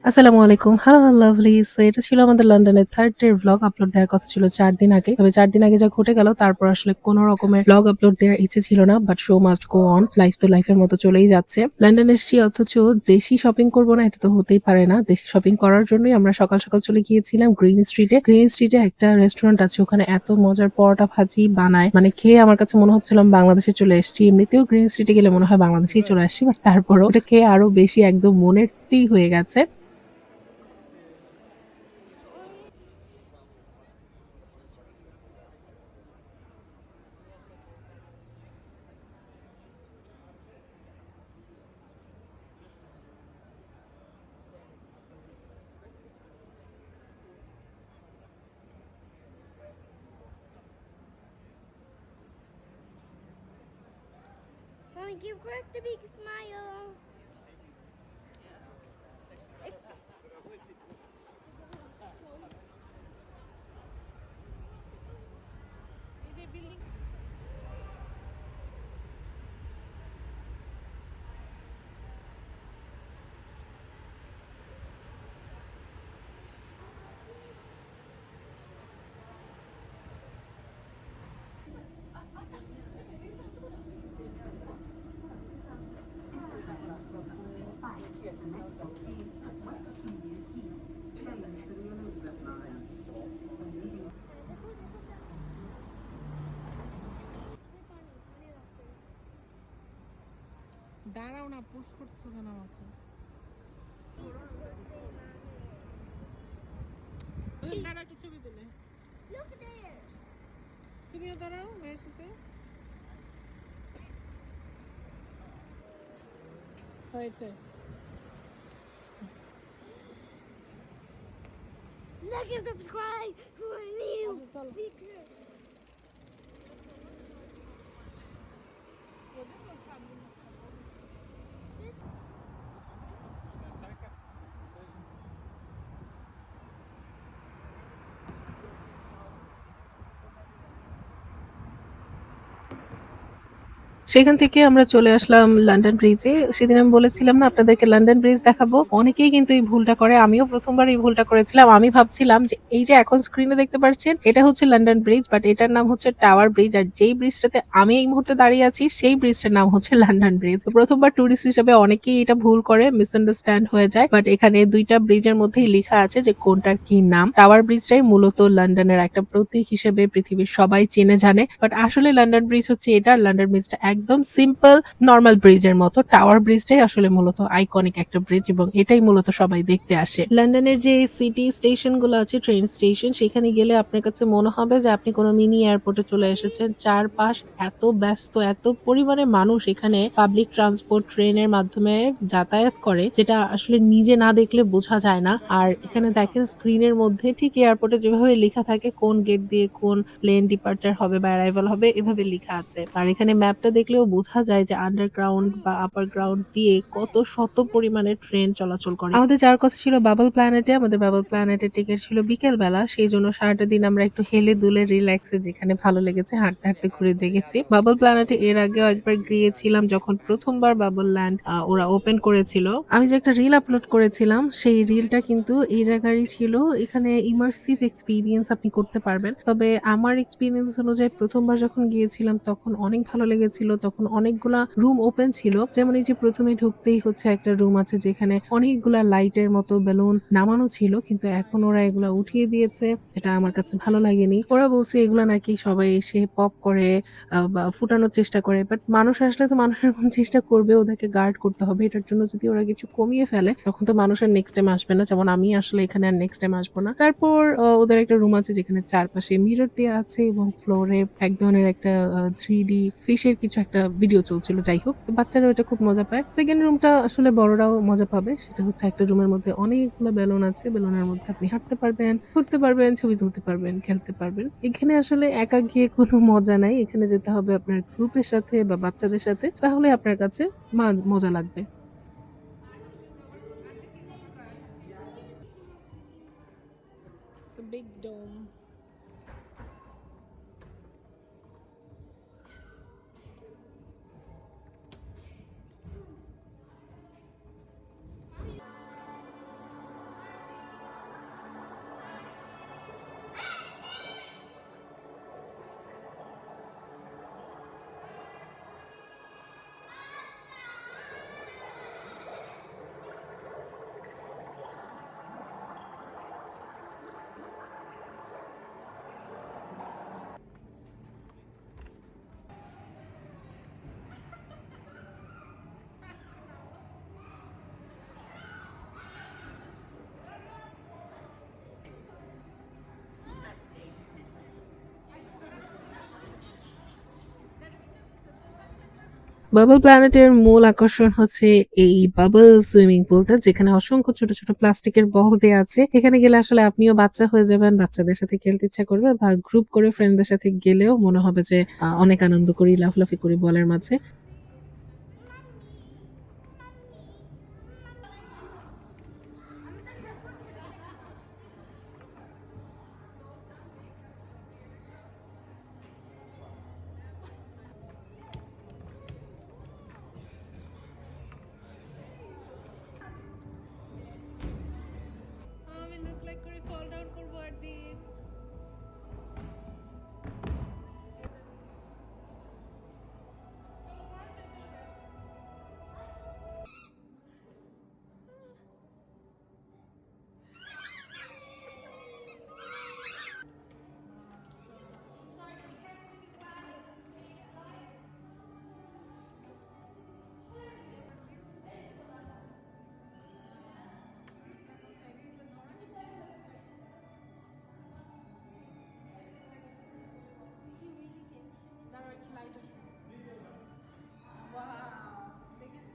আসসালামু আলাইকুম। Hello lovely. So এটা ছিল আমাদের লন্ডনের 3rd ডে ভ্লগ আপলোড দেওয়ার কথা ছিল ৪ দিন আগে। তবে ৪ দিন আগে যা ঘটে গেল তারপর আসলে কোন রকমের ভ্লগ আপলোড দেওয়ার ইচ্ছে ছিল না। But show must go on. Life তো লাইফের মতো চলেই যাচ্ছে। লন্ডন এসেছি অথচ দেশি শপিং করব না এটা তো হতেই পারে না। দেশি শপিং করার জন্যই আমরা সকাল, সকাল চলে গিয়েছিলাম গ্রিন স্ট্রিটে। গ্রিন স্ট্রিটে একটা রেস্টুরেন্ট আছে ওখানে এত মজার পরোটা ভাজি বানায়। মানে খেয়ে আমার কাছে মনে হচ্ছিল আমি বাংলাদেশে চলে এসেছি। এমনিতেও গ্রিন স্ট্রিটে গেলে মনে হয় বাংলাদেশেই চলে আসছি। বাট তারপরও ওটা খেয়ে আরো বেশি একদম মনের তৃপ্তি হয়ে গেছে। Mommy, give Greg the big smile. দাঁড়াও না, পুশ করছো কেন আমাকে? দাঁড়াও, একটা ছবি তুলে। Look there. তুমিও দাঁড়াও ভাইয়ের সাথে। হয়েছে। Like and subscribe for new আচ্ছা, চলো। videos. সেখান থেকে আমরা চলে আসলাম লন্ডন ব্রিজে। সেদিন আমি বলেছিলাম না আপনাদেরকে লন্ডন ব্রিজ দেখাবো। অনেকেই কিন্তু এই ভুলটা করে। আমিও ১ম বার এই ভুলটা করেছিলাম। আমি ভাবছিলাম যে এই যে এখন স্ক্রিনে দেখতে পাচ্ছেন এটা হচ্ছে লন্ডন ব্রিজ বাট এটার নাম হচ্ছে টাওয়ার ব্রিজ। আর যেই ব্রিজটাতে আমি এই মুহূর্তে দাঁড়িয়ে আছি সেই ব্রিজটার নাম হচ্ছে লন্ডন ব্রিজ। ১ম বার টুরিস্ট হিসেবে অনেকেই এটা ভুল করে মিসআন্ডারস্ট্যান্ড হয়ে যায়। বাট এখানে ২ টা ব্রিজের মধ্যেই লিখা আছে যে কোনটার কি নাম। টাওয়ার ব্রিজটাই মূলত লন্ডনের একটা প্রতীক হিসেবে পৃথিবীর সবাই চেনে জানে। বাট আসলে লন্ডন ব্রিজ হচ্ছে এটা। লন্ডন ব্রিজটা একদম সিম্পল নরমাল ব্রিজের মতো। টাওয়ার ব্রিজটাই আসলে মূলত আইকনিক একটা ব্রিজ এবং এটাই মূলত সবাই দেখতে আসে। লন্ডনের যে সিটি স্টেশন গুলো আছে ট্রেন স্টেশন সেখানে গেলে আপনার কাছে মনে হবে যে আপনি কোনো মিনি এয়ারপোর্টে চলে এসেছেন। চারপাশ এত ব্যস্ত, এত পরিমাণে মানুষ এখানে পাবলিক ট্রান্সপোর্ট ট্রেনের মাধ্যমে যাতায়াত করে যেটা আসলে নিজে না দেখলে বোঝা যায় না। আর এখানে দেখেন স্ক্রিনের মধ্যে ঠিক এয়ারপোর্টে যেভাবে লেখা থাকে কোন গেট দিয়ে কোন প্লেন ডিপার্চার হবে বা অ্যারাইভাল হবে এভাবে লিখা আছে। আর এখানে ম্যাপটা দেখলেও বোঝা যায় যে আন্ডারগ্রাউন্ড বা আপার গ্রাউন্ড দিয়ে কত শত পরিমাণে ট্রেন চলাচল করে। আমাদের যাওয়ার কথা ছিল বাবল প্ল্যানেটে। আমাদের বাবল প্ল্যানেটের টিকেট ছিল বিকেল বেলা। সেইজন্য সারাটা দিন আমরা একটু হেলে দুলে রিল্যাক্সে যেখানে ভালো লেগেছে হাঁটতে, হাঁটতে ঘুরে দেখেছি। বাবল প্ল্যানেটে এর আগেও একবার গিয়েছিলাম যখন ১ম বার বাবল ল্যান্ড ওরা ওপেন করেছিল। আমি যে একটা রিল আপলোড করেছিলাম সেই রিলটা কিন্তু এই জায়গারই ছিল। এখানে ইমার্সিভ এক্সপেরিয়েন্স আপনি করতে পারবেন। তবে আমার এক্সপেরিয়েন্স অনুযায়ী ১ম বার যখন গিয়েছিলাম তখন অনেক ভালো লেগেছিল। তখন অনেকগুলা রুম ওপেন ছিল। যেমন এই যে ১ম এ ঢুকতেই হচ্ছে একটা রুম আছে যেখানে অনেকগুলা লাইটের মতো বেলুন নামানো ছিল। কিন্তু এখন ওরা এগুলা উঠিয়ে দিয়েছে। যেটা আমার কাছে ভালো লাগেনি। ওরা বলছে এগুলা নাকি সবাই এসে পপ করে বা ফুটানোর চেষ্টা করে। বাট মানুষ আসলে তো মানুষ এরকম চেষ্টা করবে। ওদেরকে গার্ড করতে হবে। এটার জন্য যদি ওরা কিছু কমিয়ে ফেলে তখন তো মানুষ আর নেক্সট টাইম আসবে না। যেমন আমি আসলে এখানে আর নেক্সট টাইম আসবো না। তারপর ওদের একটা রুম আছে যেখানে চারপাশে মিরর দেয়া আছে এবং ফ্লোরে এক ধরনের একটা 3D ফিশের কিছু একটা ভিডিও চলছিল। যাই হোক, তো বাচ্চারা ওইটা খুব মজা পায়। সেকেন্ড রুমটা আসলে বড়রাও মজা পাবে। সেটা হচ্ছে একটা রুমের মধ্যে অনেকগুলো বেলুন আছে। বেলুনের মধ্যে আপনি হাঁটতে পারবেন, ঘুরতে পারবেন, ছবি তুলতে পারবেন, খেলতে পারবেন। এখানে আসলে একা গিয়ে কোনো মজা নাই। এখানে যেতে হবে আপনার গ্রুপের সাথে বা বাচ্চাদের সাথে। তাহলে আপনার কাছে মজা লাগবে। It's a big dome. Bubble প্ল্যানেটের মূল আকর্ষণ হচ্ছে এই বাবল সুইমিং পুলটা, যেখানে অসংখ্য ছোট ছোট প্লাস্টিকের বল দেয়া আছে। এখানে গেলে আসলে আপনিও বাচ্চা হয়ে যাবেন, বাচ্চাদের সাথে খেলতে ইচ্ছা করবে বা গ্রুপ করে ফ্রেন্ডদের সাথে গেলেও মনে হবে যে অনেক আনন্দ করি, লাফালাফি করি বলের মাঝে। আমি লুক লাইক করে ফল ডাউন করবো আর দিন। দাঁড়াও একটু লাইট আসো। ওয়াও, দেখেছো?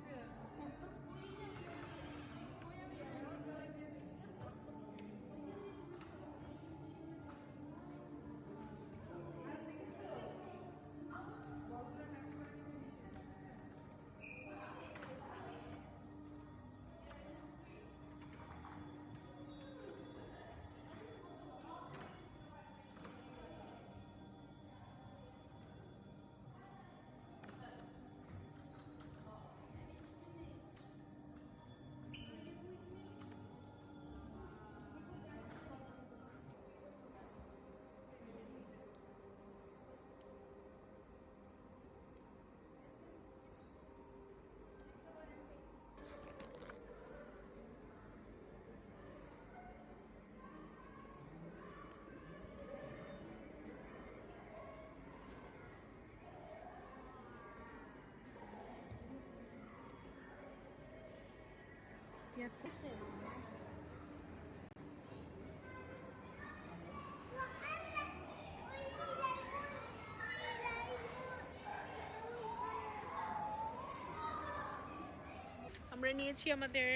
আমরা নিয়েছি আমাদের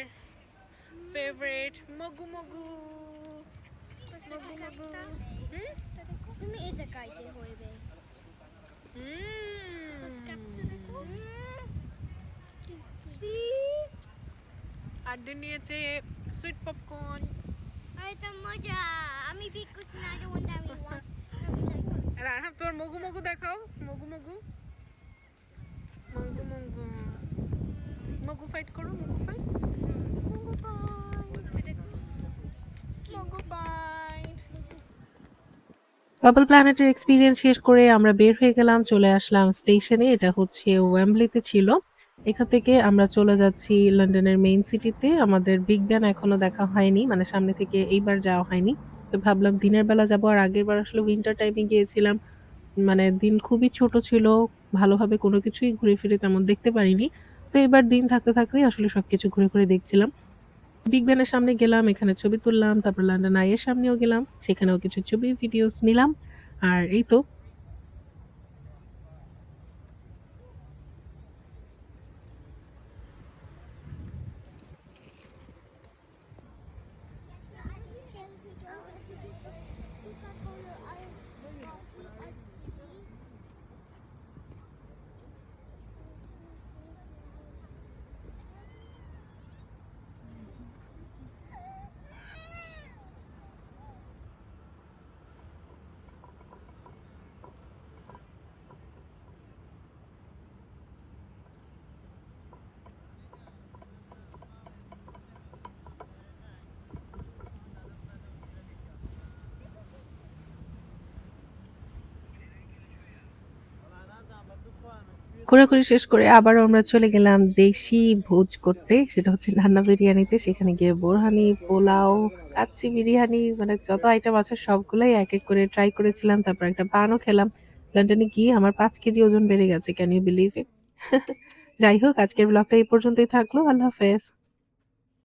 ফেভারিট মগু মগু মগু মগু। তুমি এটা কাইতে হইবে। আর দিন নিয়েছে সুইট পপকর্ন। এটা মজা। আমি পিক করছি না, আগে ওয়ানটা আমি ওয়ান। আর আরহাম তোর মগু মগু দেখাও। মগু মগু মগু মগু মগু ফাইট করো। মগু ফাইট। মগু ফাইট। মগু ফাইট। বাবল প্ল্যানেটের এক্সপেরিয়েন্স শেষ করে আমরা বের হয়ে গেলাম, চলে আসলাম স্টেশনে। এটা হচ্ছে ওয়েম্বলিতে ছিল। এখান থেকে আমরা চলে যাচ্ছি লন্ডনের মেইন সিটিতে। আমাদের বিগ ব্যান এখনো দেখা হয়নি, মানে সামনে থেকে এইবার যাওয়া হয়নি। তো ভাবলাম দিনের বেলা যাবো। আর আগের বার আসলে উইন্টার টাইমে গিয়েছিলাম, মানে দিন খুবই ছোট ছিল, ভালোভাবে কোনো কিছুই ঘুরে ফিরে তেমন দেখতে পারিনি। তো এবার দিন থাকতে থাকতেই আসলে সবকিছু ঘুরে ঘুরে দেখছিলাম। বিগ ব্যানের সামনে গেলাম, এখানে ছবি তুললাম। তারপর লন্ডন আইয়ের সামনেও গেলাম, সেখানেও কিছু ছবি ভিডিওস নিলাম। আর এই তো। ঘোরাঘুরি শেষ করে আবারও আমরা চলে গেলাম দেশি ভোজ করতে, সেটা হচ্ছে নান্না বিরিয়ানিতে। সেখানে গিয়ে বোরহানি, পোলাও, কাচ্চি বিরিয়ানি, মানে যত আইটেম আছে সবগুলাই এক এক করে ট্রাই করেছিলাম। তারপর একটা পানও খেলাম। লন্ডনে গিয়ে আমার 5 কেজি ওজন বেড়ে গেছে, ক্যান ইউ বিলিভ ইট? যাই হোক, আজকের ব্লগটা এই পর্যন্তই থাকলো। আল্লাহ হাফেজ।